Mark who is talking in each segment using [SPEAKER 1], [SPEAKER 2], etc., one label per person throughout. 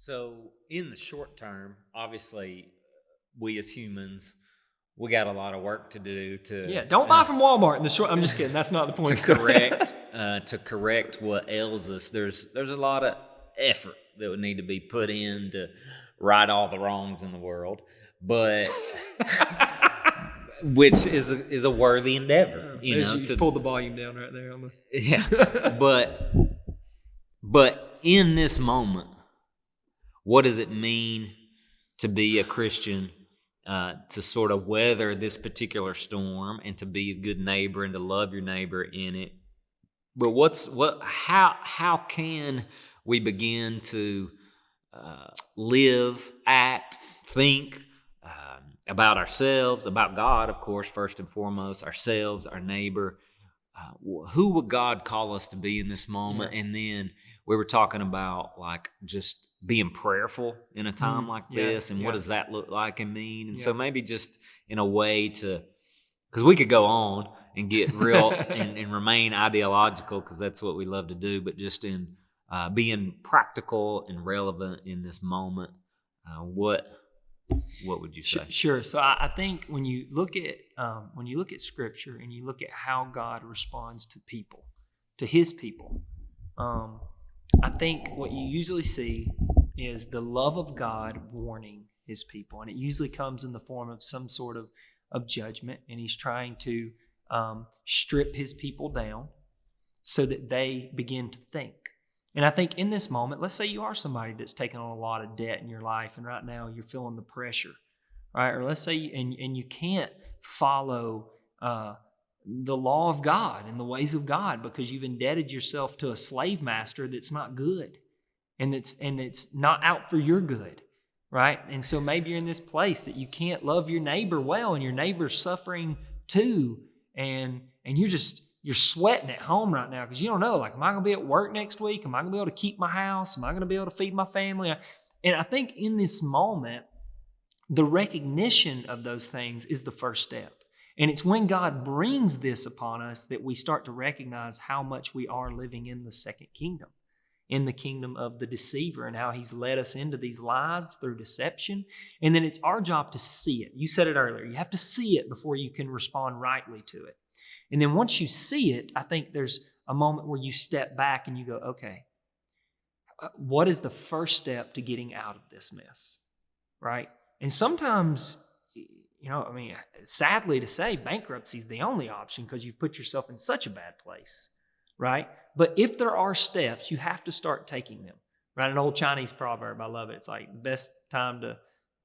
[SPEAKER 1] So, in the short term, obviously, we as humans, we got a lot of work to do
[SPEAKER 2] Yeah, don't buy from Walmart in the short. I'm just kidding. That's not the point.
[SPEAKER 1] to correct what ails us. There's a lot of effort that would need to be put in to right all the wrongs in the world, but which is a worthy endeavor,
[SPEAKER 2] You
[SPEAKER 1] to
[SPEAKER 2] pull the volume down right there on the.
[SPEAKER 1] yeah. But in this moment, what does it mean to be a Christian, to sort of weather this particular storm and to be a good neighbor and to love your neighbor in it? But how can we begin to live, act, think about ourselves, about God, of course, first and foremost, ourselves, our neighbor? Who would God call us to be in this moment?
[SPEAKER 2] Yeah.
[SPEAKER 1] And then we were talking about like just being prayerful in a time like this, and what does that look like and mean? And so maybe just in a way to, because we could go on and get real and remain ideological, because that's what we love to do, but just in being practical and relevant in this moment, what would you say?
[SPEAKER 2] Sure. So I think when you look at Scripture and you look at how God responds to people, to His people, I think what you usually see is the love of God warning His people, and it usually comes in the form of some sort of judgment, and He's trying to strip His people down so that they begin to think. And I think in this moment, let's say you are somebody that's taken on a lot of debt in your life, and right now you're feeling the pressure, right? Or let's say, and you can't follow the law of God and the ways of God because you've indebted yourself to a slave master that's not good, and it's not out for your good, right? And so maybe you're in this place that you can't love your neighbor well, and your neighbor's suffering too, and you're sweating at home right now because you don't know, like, am I going to be at work next week? Am I going to be able to keep my house? Am I going to be able to feed my family? And I think in this moment, the recognition of those things is the first step. And it's when God brings this upon us that we start to recognize how much we are living in the second kingdom, in the kingdom of the deceiver, and how he's led us into these lies through deception. And then it's our job to see it. You said it earlier. You have to see it before you can respond rightly to it. And then once you see it, I think there's a moment where you step back and you go, okay, what is the first step to getting out of this mess, right? And sometimes, sadly to say, bankruptcy is the only option because you've put yourself in such a bad place, right? But if there are steps, you have to start taking them, right? An old Chinese proverb, I love it. It's like the best time to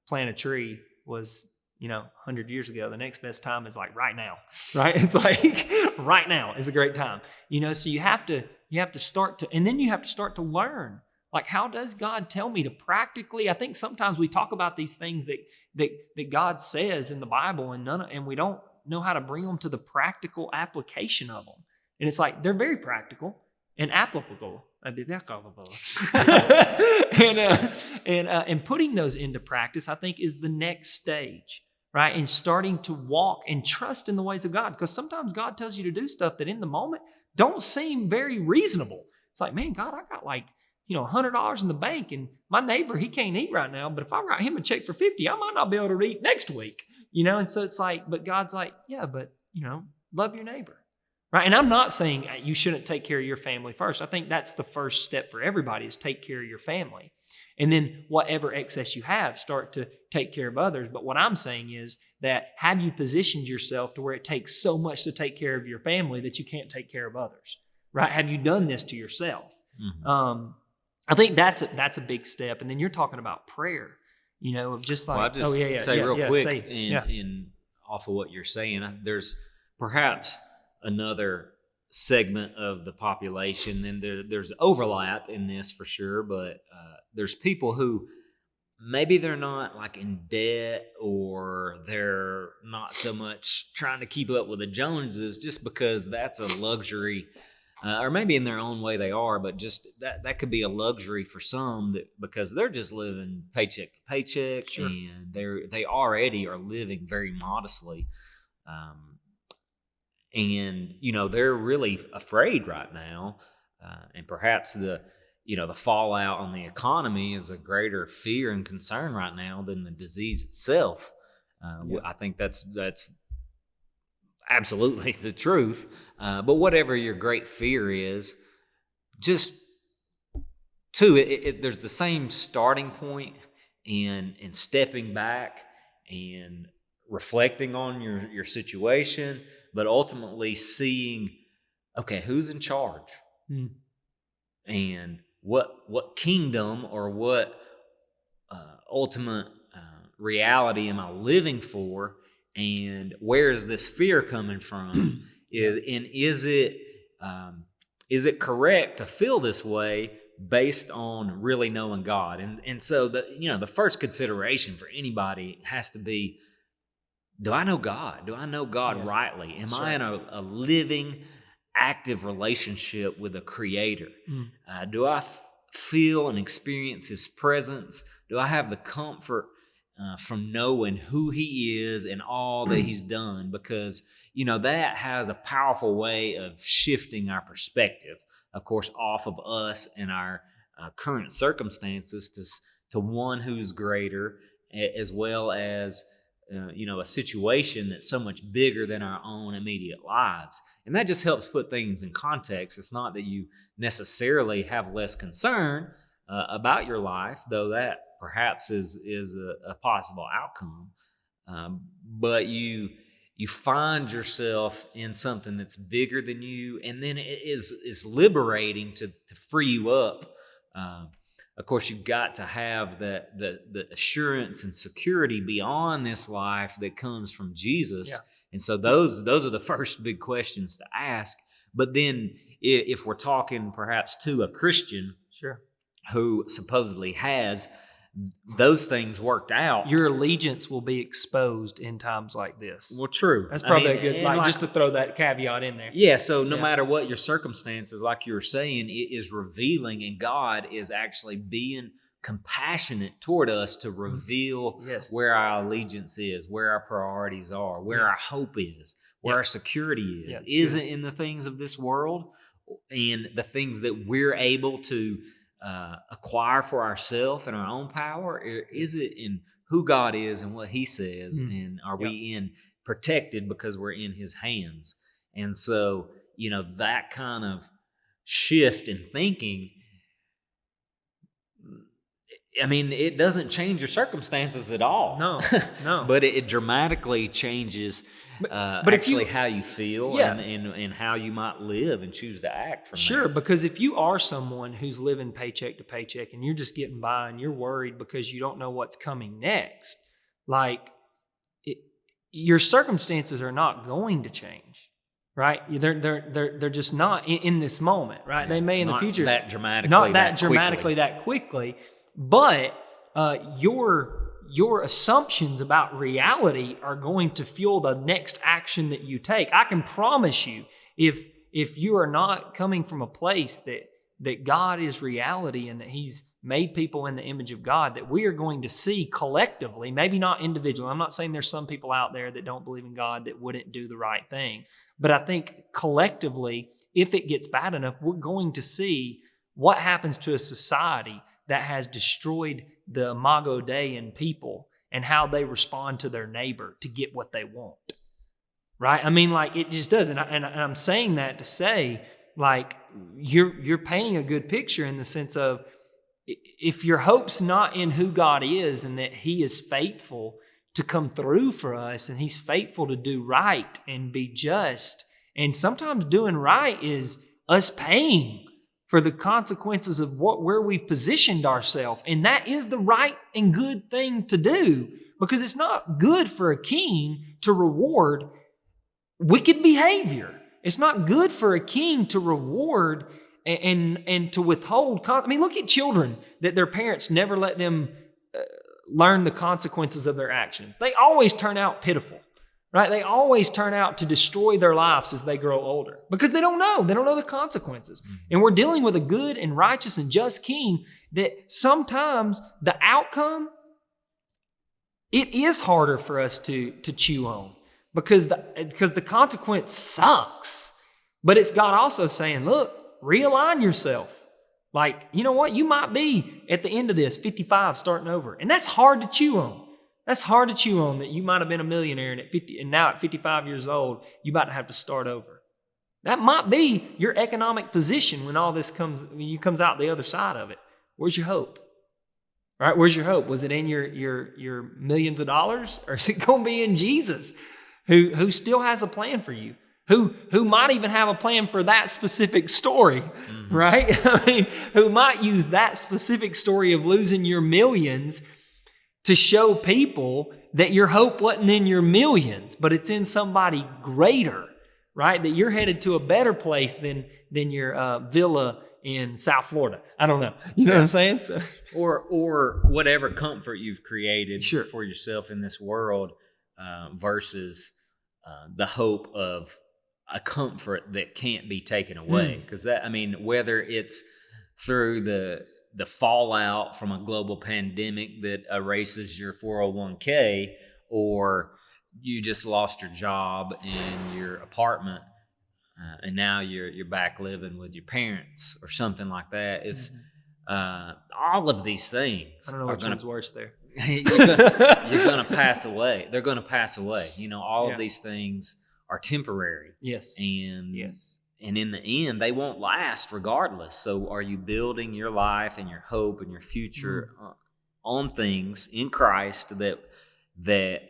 [SPEAKER 2] plant a tree was 100 years ago. The next best time is like right now, right? It's like right now is a great time, so you have to start to, and then you have to start to learn, like, how does God tell me to practically, I think sometimes we talk about these things that God says in the Bible and we don't know how to bring them to the practical application of them. And it's like, they're very practical and applicable. And putting those into practice, I think, is the next stage, right? And starting to walk and trust in the ways of God. Because sometimes God tells you to do stuff that in the moment don't seem very reasonable. It's like, man, God, I got like, $100 in the bank, and my neighbor, he can't eat right now, but if I write him a check for 50, I might not be able to eat next week, And so it's like, but God's like, yeah, but, love your neighbor. Right. And I'm not saying you shouldn't take care of your family first. I think that's the first step for everybody, is take care of your family. And then whatever excess you have, start to take care of others. But what I'm saying is that, have you positioned yourself to where it takes so much to take care of your family that you can't take care of others? Right. Have you done this to yourself?
[SPEAKER 1] Mm-hmm.
[SPEAKER 2] I think that's a big step. And then you're talking about prayer, of just like,
[SPEAKER 1] I'll just say real quick, in off of what you're saying, there's perhaps another segment of the population, and there's overlap in this for sure, but there's people who maybe they're not like in debt, or they're not so much trying to keep up with the Joneses just because that's a luxury, or maybe in their own way they are, but just that could be a luxury for some, that because they're just living paycheck to paycheck. Sure. And they already are living very modestly. And they're really afraid right now, and perhaps the fallout on the economy is a greater fear and concern right now than the disease itself. I think that's absolutely the truth. But whatever your great fear is, just there's the same starting point in stepping back and reflecting on your situation, but ultimately seeing, okay, who's in charge? And what kingdom or what ultimate reality am I living for, and where is this fear coming from? Is it correct to feel this way based on really knowing God? And so the first consideration for anybody has to be, do I know God? Do I know God rightly? Am I in a living, active relationship with a Creator? Do I feel and experience His presence? Do I have the comfort from knowing who He is and all that He's done? Because that has a powerful way of shifting our perspective, of course, off of us and our current circumstances to one who's greater, as well as a situation that's so much bigger than our own immediate lives. And that just helps put things in context. It's not that you necessarily have less concern about your life, though that perhaps is a possible outcome. But you find yourself in something that's bigger than you, and then it is liberating to free you up. Of course, you've got to have the assurance and security beyond this life that comes from Jesus. And so those are the first big questions to ask. But then if we're talking perhaps to a Christian who supposedly has those things worked out,
[SPEAKER 2] your allegiance will be exposed in times like this.
[SPEAKER 1] Well, true.
[SPEAKER 2] That's probably a good, just to throw that caveat in there.
[SPEAKER 1] Yeah, so no matter what your circumstances, like you were saying, it is revealing, and God is actually being compassionate toward us to reveal where our allegiance is, where our priorities are, where our hope is, where our security is. Is it in the things of this world and the things that we're able to acquire for ourselves and our own power? Or is it in who God is and what He says? And are we protected because we're in His hands? And so, that kind of shift in thinking, it doesn't change your circumstances at all.
[SPEAKER 2] No.
[SPEAKER 1] But it dramatically changes but actually how you feel and how you might live and choose to act from that.
[SPEAKER 2] Because if you are someone who's living paycheck to paycheck and you're just getting by and you're worried because you don't know what's coming next, your circumstances are not going to change, right? They're just not in this moment, right? They may in the future.
[SPEAKER 1] Not
[SPEAKER 2] that dramatically, that quickly. But your assumptions about reality are going to fuel the next action that you take. I can promise you, if you are not coming from a place that God is reality and that He's made people in the image of God, that we are going to see collectively, maybe not individually. I'm not saying there's some people out there that don't believe in God that wouldn't do the right thing. But I think collectively, if it gets bad enough, we're going to see what happens to a society that has destroyed the imago Dei in people and how they respond to their neighbor to get what they want, right? It just doesn't. And I'm saying that to say, you're painting a good picture in the sense of, if your hope's not in who God is and that He is faithful to come through for us and He's faithful to do right and be just, and sometimes doing right is us paying for the consequences of where we've positioned ourselves. And that is the right and good thing to do, because it's not good for a king to reward wicked behavior. It's not good for a king to reward and to withhold. Look at children that their parents never let them learn the consequences of their actions. They always turn out pitiful. Right? They always turn out to destroy their lives as they grow older because they don't know. They don't know the consequences. And we're dealing with a good and righteous and just king that sometimes the outcome, it is harder for us to chew on because the consequence sucks. But it's God also saying, look, realign yourself. Like, you know what? You might be at the end of this 55 starting over. And that's hard to chew on. That's hard to chew on, that you might have been a millionaire and now at 55 years old, you about to have to start over. That might be your economic position when all this comes out the other side of it. Where's your hope? Right? Where's your hope? Was it in your millions of dollars, or is it going to be in Jesus, who still has a plan for you? Who might even have a plan for that specific story, right? I mean, who might use that specific story of losing your millions to show people that your hope wasn't in your millions, but it's in somebody greater, right? That you're headed to a better place than your villa in South Florida. I don't know. You know what I'm saying? So.
[SPEAKER 1] Or whatever comfort you've created for yourself in this world versus the hope of a comfort that can't be taken away. Because whether it's through the fallout from a global pandemic that erases your 401k, or you just lost your job in your apartment and now you're back living with your parents or something like that. It's all of these things.
[SPEAKER 2] I don't know which one's worse there.
[SPEAKER 1] You're gonna pass away. They're gonna pass away. All of these things are temporary.
[SPEAKER 2] Yes.
[SPEAKER 1] And in the end, they won't last regardless. So are you building your life and your hope and your future on things in Christ that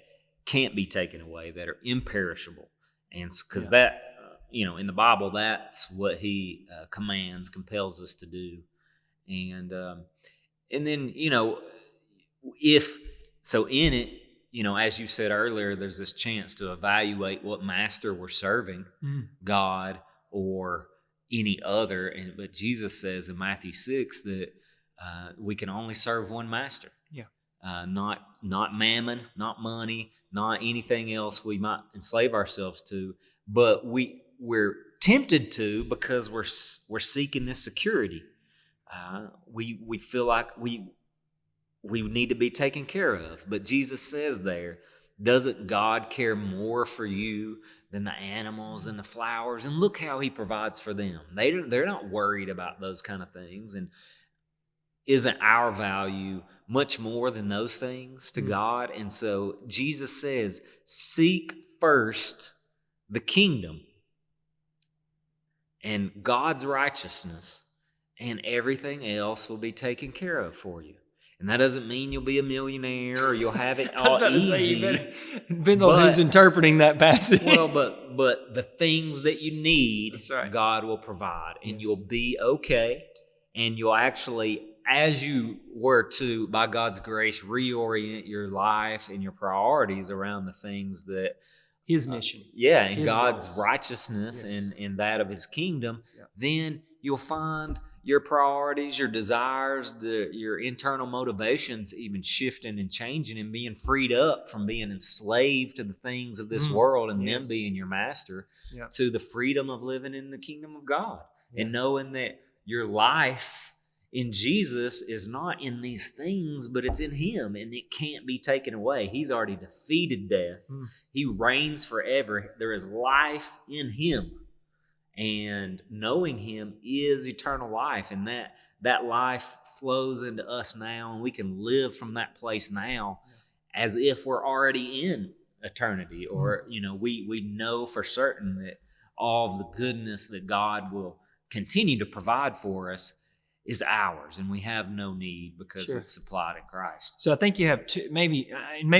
[SPEAKER 1] can't be taken away, that are imperishable? And because that, in the Bible, that's what he compels us to do. And then, if so in it, as you said earlier, there's this chance to evaluate what master we're serving, God or any other. But Jesus says in Matthew 6 that we can only serve one master.
[SPEAKER 2] Yeah.
[SPEAKER 1] Not mammon, not money, not anything else we might enslave ourselves to. But we're tempted to, because we're seeking this security. We feel like we need to be taken care of. But Jesus says there, doesn't God care more for you than the animals and the flowers? And look how he provides for them. They're not worried about those kind of things. And isn't our value much more than those things to God? And so Jesus says, seek first the kingdom and God's righteousness, and everything else will be taken care of for you. And that doesn't mean you'll be a millionaire or you'll have it all easy.
[SPEAKER 2] Depends on who's interpreting that passage.
[SPEAKER 1] Well, but the things that you need, God will provide, and you'll be okay. And you'll actually, as you were to, by God's grace, reorient your life and your priorities around the things that
[SPEAKER 2] His mission.
[SPEAKER 1] And
[SPEAKER 2] His
[SPEAKER 1] God's
[SPEAKER 2] goals.
[SPEAKER 1] Righteousness and that of His kingdom, then you'll find your priorities, your desires, your internal motivations even shifting and changing and being freed up from being enslaved to the things of this world and them being your master to the freedom of living in the kingdom of God and knowing that your life in Jesus is not in these things, but it's in Him, and it can't be taken away. He's already defeated death. He reigns forever. There is life in Him. And knowing Him is eternal life, and that life flows into us now, and we can live from that place now as if we're already in eternity, or we know for certain that all of the goodness that God will continue to provide for us is ours, and we have no need because it's supplied in Christ.
[SPEAKER 2] So I think you have maybe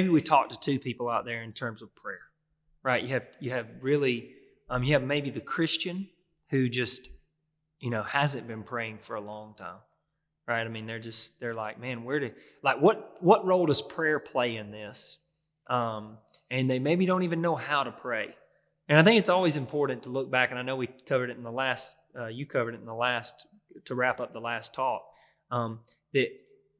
[SPEAKER 2] we talked to two people out there in terms of prayer, right? You have really. You have maybe the Christian who just, hasn't been praying for a long time, right? I mean, they're like, man, what role does prayer play in this? And they maybe don't even know how to pray. And I think it's always important to look back, and I know we covered it in the last, you covered it in the last, to wrap up the last talk, that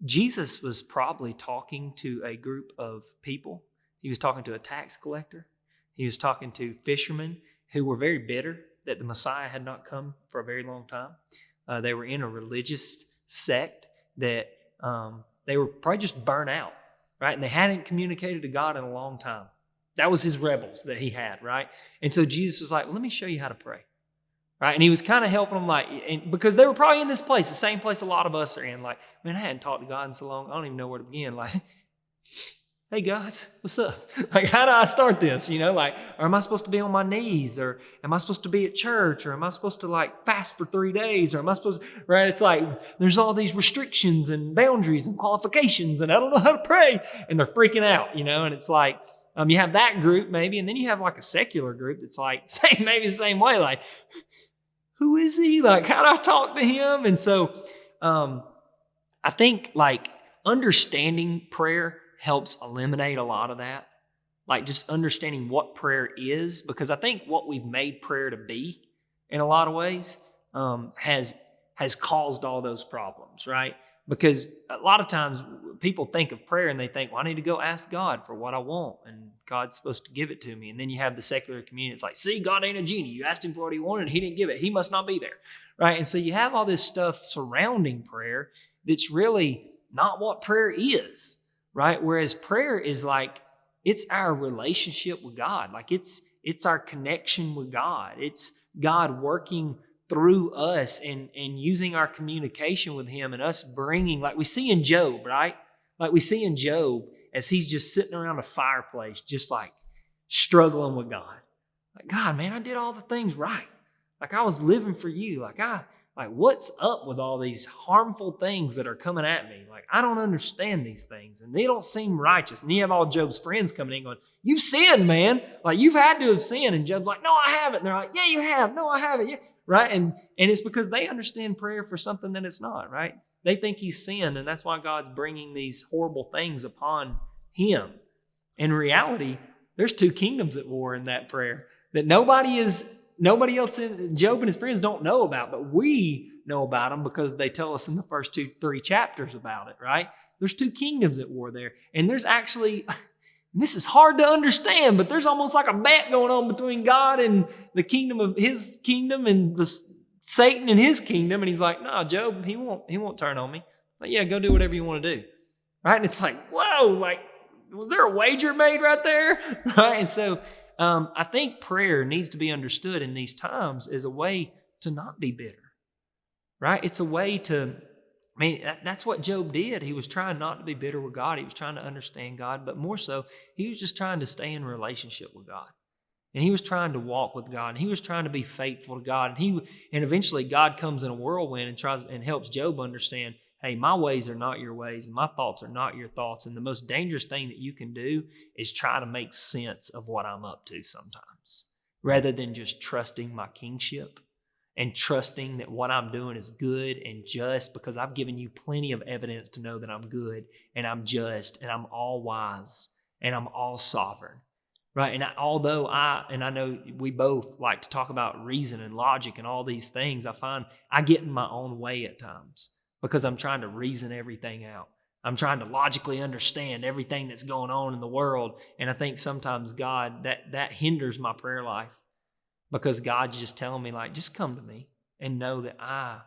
[SPEAKER 2] Jesus was probably talking to a group of people. He was talking to a tax collector. He was talking to fishermen who were very bitter that the Messiah had not come for a very long time. They were in a religious sect that they were probably just burnt out, right? And they hadn't communicated to God in a long time. That was his rebels that he had, right? And so Jesus was like, well, let me show you how to pray. right? And he was kind of helping them, like, and because they were probably in this place, the same place a lot of us are in. Like, man, I hadn't talked to God in so long, I don't even know where to begin. Like, hey, God, what's up? Like, how do I start this? Like, or am I supposed to be on my knees? Or am I supposed to be at church? Or am I supposed to, like, fast for 3 days? Or am I supposed to, right? It's like, there's all these restrictions and boundaries and qualifications, and I don't know how to pray. And they're freaking out, and it's like, you have that group maybe, and then you have like a secular group that's like, maybe the same way, like, who is he? Like, how do I talk to him? And so I think, like, understanding prayer helps eliminate a lot of that. Like, just understanding what prayer is, because I think what we've made prayer to be in a lot of ways has caused all those problems, right? Because a lot of times people think of prayer and they think, well, I need to go ask God for what I want, and God's supposed to give it to me. And then you have the secular community. It's like, see, God ain't a genie. You asked him for what he wanted and he didn't give it. He must not be there, right? And so you have all this stuff surrounding prayer that's really not what prayer is, right? Whereas prayer is like, it's our relationship with God. Like, it's our connection with God. It's God working through us and using our communication with him, and us bringing, like we see in Job, right? Like we see in Job as he's just sitting around a fireplace, just like struggling with God. Like, God, man, I did all the things right. Like, I was living for you. Like, what's up with all these harmful things that are coming at me? Like, I don't understand these things, and they don't seem righteous. And you have all Job's friends coming in going, you've sinned, man. Like, you've had to have sinned. And Job's like, no, I haven't. And they're like, yeah, you have. No, I haven't. Yeah. Right? And it's because they understand prayer for something that it's not, right? They think he's sinned, and that's why God's bringing these horrible things upon him. In reality, there's 2 kingdoms at war in that prayer that nobody else in Job and his friends don't know about, but we know about them because they tell us in the first 2-3 chapters about it, right? There's 2 kingdoms at war there. And there's actually, this is hard to understand, but there's almost like a bet going on between God and the kingdom of his kingdom and Satan and his kingdom. And he's like, no, Job, he won't turn on me. Like, yeah, go do whatever you want to do. Right? And it's like, whoa, like, was there a wager made right there? Right? And so I think prayer needs to be understood in these times as a way to not be bitter. Right? It's a way to, that's what Job did. He was trying not to be bitter with God. He was trying to understand God, but more so, he was just trying to stay in relationship with God. And he was trying to walk with God, and he was trying to be faithful to God. And eventually God comes in a whirlwind and tries and helps Job understand, hey, my ways are not your ways, and my thoughts are not your thoughts. And the most dangerous thing that you can do is try to make sense of what I'm up to sometimes, rather than just trusting my kingship and trusting that what I'm doing is good and just, because I've given you plenty of evidence to know that I'm good and I'm just and I'm all wise and I'm all sovereign. Right? And although I know we both like to talk about reason and logic and all these things, I find I get in my own way at times because I'm trying to reason everything out. I'm trying to logically understand everything that's going on in the world. And I think sometimes God, that hinders my prayer life, because God's just telling me, like, just come to me and know that I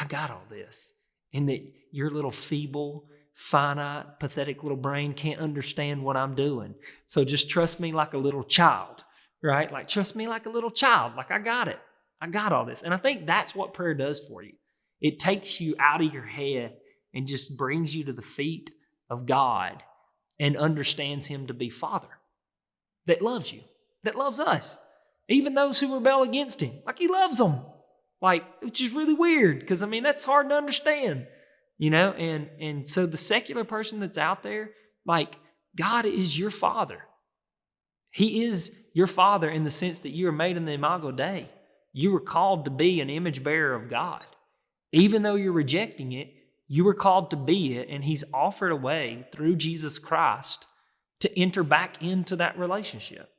[SPEAKER 2] got all this, and that your little feeble, finite, pathetic little brain can't understand what I'm doing. So just trust me like a little child, right? Like, trust me like a little child. Like, I got it. I got all this. And I think that's what prayer does for you. It takes you out of your head and just brings you to the feet of God and understands him to be Father that loves you, that loves us. Even those who rebel against him. Like, he loves them. Like, which is really weird, because, that's hard to understand. And so the secular person that's out there, like, God is your Father. He is your Father in the sense that you are made in the Imago Dei. You were called to be an image bearer of God. Even though you're rejecting it, you were called to be it, and he's offered a way through Jesus Christ to enter back into that relationship.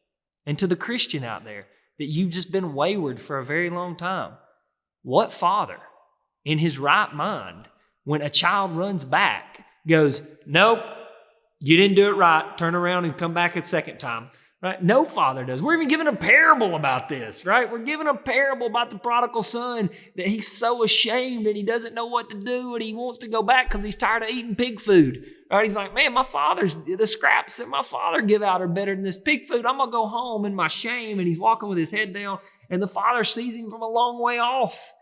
[SPEAKER 2] And to the Christian out there, that you've just been wayward for a very long time, what father in his right mind, when a child runs back, goes, nope, you didn't do it right, turn around and come back a second time, right? No father does. We're even given a parable about this, right? We're given a parable about the prodigal son, that he's so ashamed and he doesn't know what to do, and he wants to go back because he's tired of eating pig food, right? He's like, man, the scraps that my father give out are better than this pig food. I'm going to go home in my shame. And he's walking with his head down. And the father sees him from a long way off.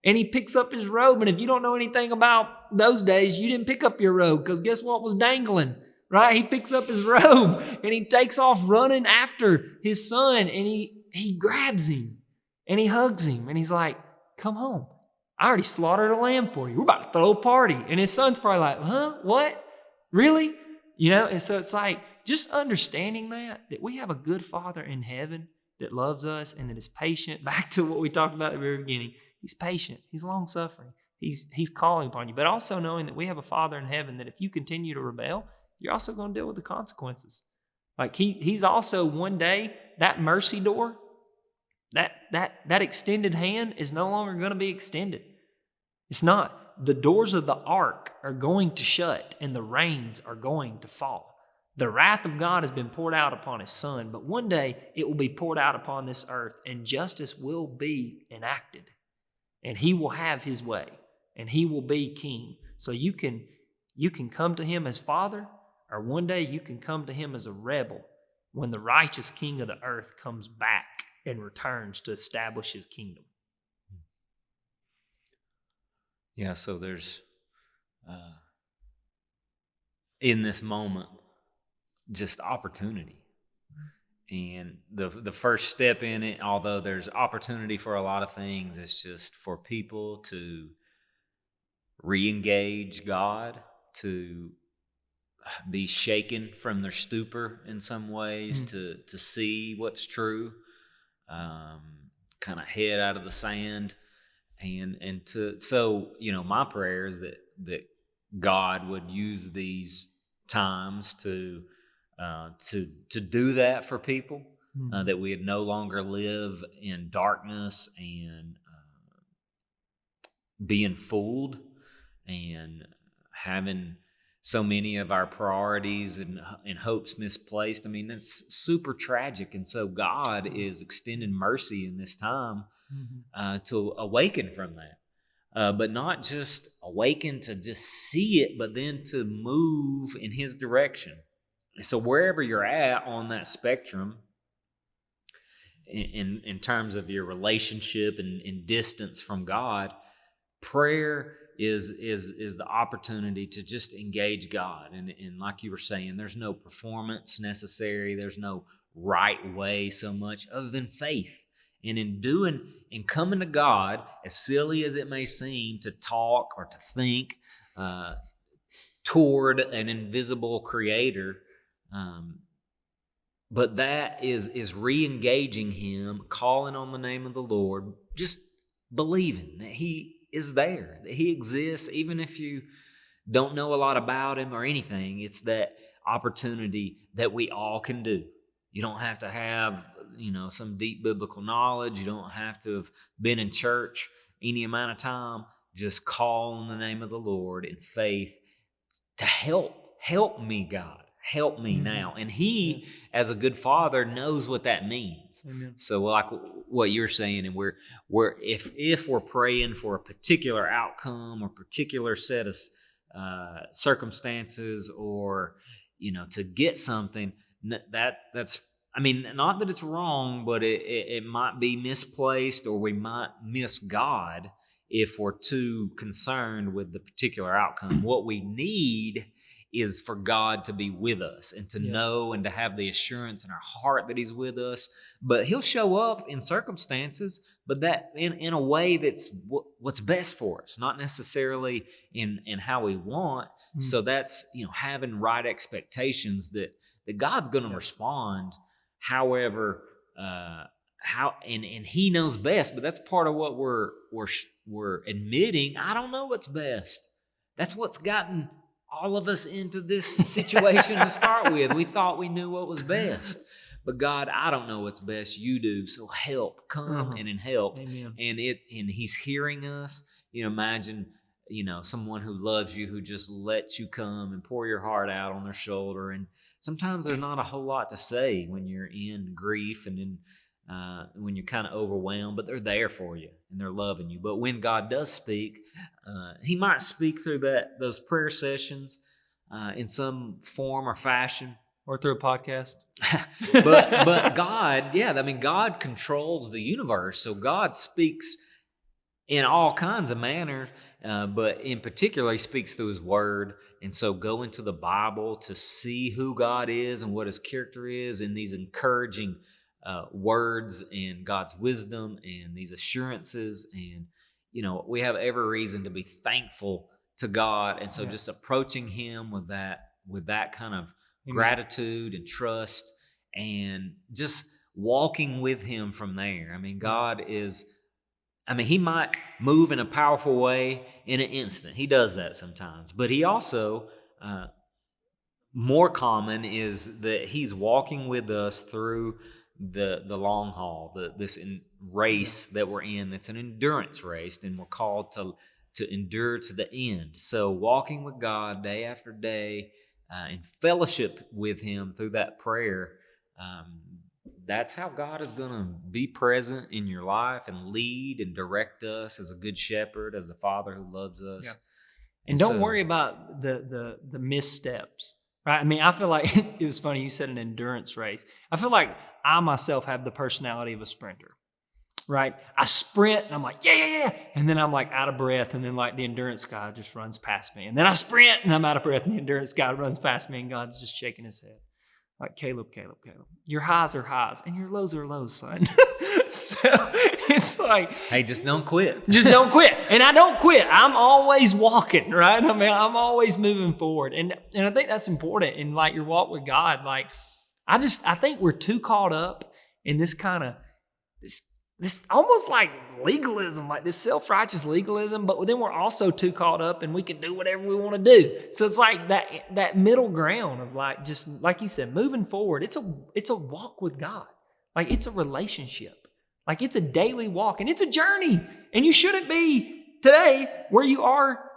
[SPEAKER 2] And he picks up his robe. And if you don't know anything about those days, you didn't pick up your robe, because guess what was dangling? Right? He picks up his robe and he takes off running after his son, and he grabs him and he hugs him, and he's like, come home. I already slaughtered a lamb for you. We're about to throw a party. And his son's probably like, huh? What? Really? And so it's like just understanding that we have a good Father in heaven that loves us and that is patient. Back to what we talked about at the very beginning. He's patient. He's long-suffering. He's calling upon you. But also knowing that we have a Father in heaven that if you continue to rebel, you're also going to deal with the consequences. Like he's also one day, that mercy door, that extended hand is no longer going to be extended. It's not. The doors of the ark are going to shut and the rains are going to fall. The wrath of God has been poured out upon his son, but one day it will be poured out upon this earth and justice will be enacted. And he will have his way and he will be king. So you can come to him as Father, or one day you can come to him as a rebel when the righteous king of the earth comes back and returns to establish his kingdom.
[SPEAKER 1] Yeah, so there's, in this moment, just opportunity. And the first step in it, although there's opportunity for a lot of things, it's just for people to re-engage God, to be shaken from their stupor in some ways, to see what's true, kind of head out of the sand, and to, so my prayer is that God would use these times to do that for people, that we would no longer live in darkness and being fooled and having so many of our priorities and hopes misplaced. I mean, that's super tragic. And so God is extending mercy in this time to awaken from that. But not just awaken to just see it, but then to move in his direction. So wherever you're at on that spectrum, in terms of your relationship and distance from God, prayer is the opportunity to just engage God. And like you were saying, there's no performance necessary. There's no right way so much other than faith. And in coming to God, as silly as it may seem to talk or to think toward an invisible creator, but that is re-engaging him, calling on the name of the Lord, just believing that he is there, that he exists, even if you don't know a lot about him or anything. It's that opportunity that we all can do. You don't have to have, some deep biblical knowledge. You don't have to have been in church any amount of time. Just call on the name of the Lord in faith to help me, God. Help me now. And he, as a good father, knows what that means.
[SPEAKER 2] Amen.
[SPEAKER 1] So like what you're saying, and if we're praying for a particular outcome or particular set of circumstances, or to get something, that's, I mean, not that it's wrong, but it might be misplaced, or we might miss God if we're too concerned with the particular outcome. What we need is for God to be with us and to know and to have the assurance in our heart that he's with us. But he'll show up in circumstances, but that in a way that's what's best for us, not necessarily in how we want. So that's, having right expectations that God's going to respond however, and he knows best. But that's part of what we're admitting. I don't know what's best. That's what's gotten all of us into this situation to start with. We thought we knew what was best. But God, I don't know what's best. You do. So help. Come and help.
[SPEAKER 2] Amen.
[SPEAKER 1] And he's hearing us. Imagine, someone who loves you, who just lets you come and pour your heart out on their shoulder. And sometimes there's not a whole lot to say when you're in grief and when you're kind of overwhelmed, but they're there for you and they're loving you. But when God does speak, he might speak through those prayer sessions in some form or fashion.
[SPEAKER 2] Or through a podcast.
[SPEAKER 1] but God, God controls the universe. So God speaks in all kinds of manners, but in particular, he speaks through his word. And so go into the Bible to see who God is and what his character is, and these encouraging words and God's wisdom and these assurances. And, we have every reason to be thankful to God. And so just approaching him with that kind of gratitude and trust, and just walking with him from there. I mean, God is, he might move in a powerful way in an instant. He does that sometimes. But he also, more common is that he's walking with us through the long haul, this race that we're in. That's an endurance race, and we're called to endure to the end. So walking with God day after day, in fellowship with him through that prayer, that's how God is going to be present in your life and lead and direct us as a good shepherd, as a father who loves us.
[SPEAKER 2] Yeah. And don't worry about the missteps, right? I feel like it was funny. You said an endurance race. I feel like I myself have the personality of a sprinter, right? I sprint and I'm like, yeah. And then I'm like out of breath. And then like the endurance guy just runs past me. And then I sprint and I'm out of breath. And the endurance guy runs past me and God's just shaking his head. Like, Caleb, your highs are highs and your lows are lows, son. So it's like,
[SPEAKER 1] hey, just don't quit.
[SPEAKER 2] Just don't quit. And I don't quit. I'm always walking, right? I'm always moving forward. And I think that's important in like your walk with God. Like, I think we're too caught up in this kind of, this almost like legalism, like this self-righteous legalism, but then we're also too caught up and we can do whatever we want to do. So it's like that middle ground of like, just like you said, moving forward. It's a walk with God. Like, it's a relationship. Like, it's a daily walk and it's a journey. And you shouldn't be today where you are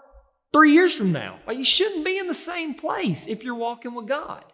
[SPEAKER 2] 3 years from now. Like, you shouldn't be in the same place if you're walking with God,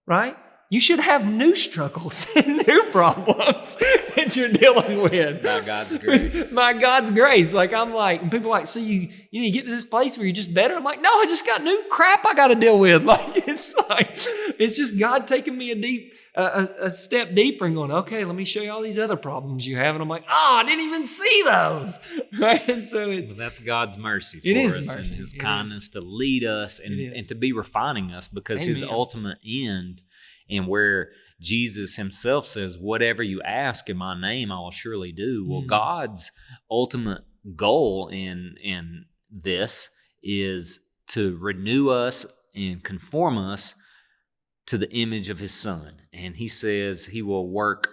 [SPEAKER 2] right? You should have new struggles and new problems that you're dealing with.
[SPEAKER 1] By God's grace.
[SPEAKER 2] By God's grace. Like, I'm like, and people are like, so you get to this place where you're just better? I'm like, no, I just got new crap I got to deal with. It's just God taking me a step deeper and going, okay, let me show you all these other problems you have. And I'm like, I didn't even see those. Right? And so
[SPEAKER 1] that's God's mercy for
[SPEAKER 2] it is
[SPEAKER 1] us,
[SPEAKER 2] mercy.
[SPEAKER 1] And his kindness to lead us and to be refining us, because his ultimate end, and where Jesus himself says, whatever you ask in my name, I will surely do. Well, God's ultimate goal in this is to renew us and conform us to the image of his Son. And he says he will work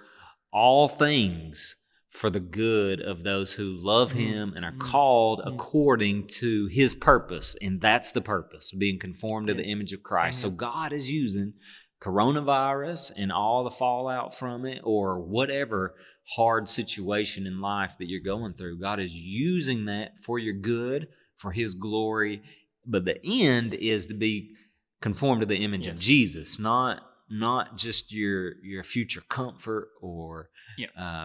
[SPEAKER 1] all things for the good of those who love him and are called according to his purpose. And that's the purpose, being conformed to the image of Christ. Amen. So God is using coronavirus and all the fallout from it, or whatever hard situation in life that you're going through. God is using that for your good, for his glory. But the end is to be conformed to the image of Jesus, not just your future comfort or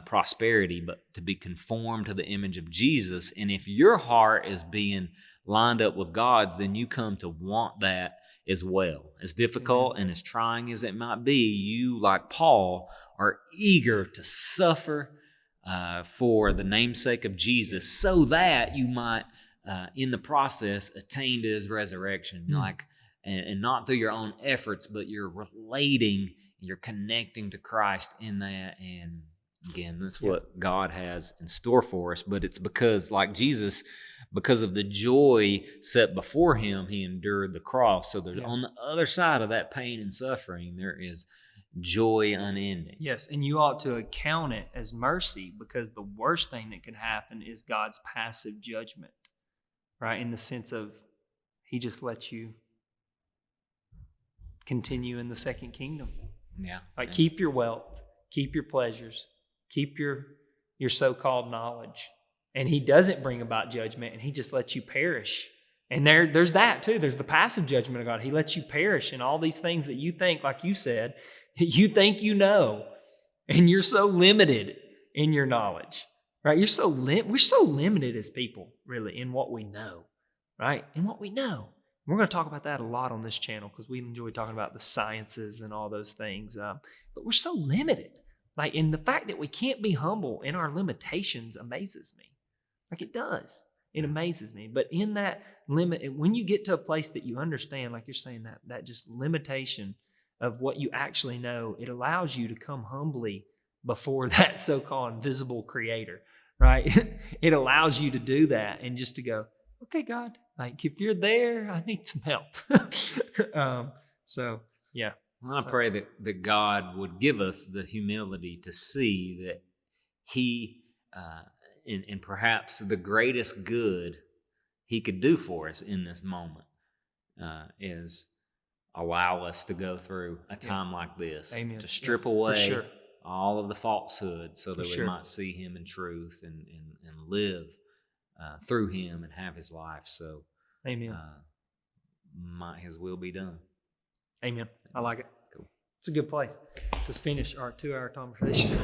[SPEAKER 1] prosperity, but to be conformed to the image of Jesus. And if your heart is being lined up with God's, then you come to want that as well. As difficult and as trying as it might be, you, like Paul, are eager to suffer for the namesake of Jesus, so that you might, in the process, attain to his resurrection. And not through your own efforts, but you're relating, you're connecting to Christ in that. And again, that's what God has in store for us. But it's because, like Jesus, because of the joy set before him, he endured the cross. So there's on the other side of that pain and suffering, there is joy unending.
[SPEAKER 2] Yes, and you ought to account it as mercy, because the worst thing that can happen is God's passive judgment, right? In the sense of he just lets you continue in the second kingdom.
[SPEAKER 1] Yeah.
[SPEAKER 2] Like, keep your wealth, keep your pleasures, keep your so-called knowledge. And he doesn't bring about judgment, and he just lets you perish. And there's that too. There's the passive judgment of God. He lets you perish in all these things that you think, like you said, you think you know, and you're so limited in your knowledge, right? We're so limited as people, really, in what we know, right? In what we know. We're going to talk about that a lot on this channel because we enjoy talking about the sciences and all those things. But we're so limited. Like, and the fact that we can't be humble in our limitations amazes me. Like, it does. It amazes me. But in that limit, when you get to a place that you understand, like you're saying, that just limitation of what you actually know, it allows you to come humbly before that so-called invisible creator, right? It allows you to do that and just to go, okay, God, like if you're there, I need some help. So, yeah.
[SPEAKER 1] Well, I pray that God would give us the humility to see that He, and perhaps the greatest good He could do for us in this moment is allow us to go through a time like this.
[SPEAKER 2] Amen.
[SPEAKER 1] To strip away all of the falsehood so that we might see Him in truth and live through Him and have His life. So,
[SPEAKER 2] amen.
[SPEAKER 1] Might His will be done.
[SPEAKER 2] Amen. I like it.
[SPEAKER 1] Cool.
[SPEAKER 2] It's a good place to finish our 2-hour conversation.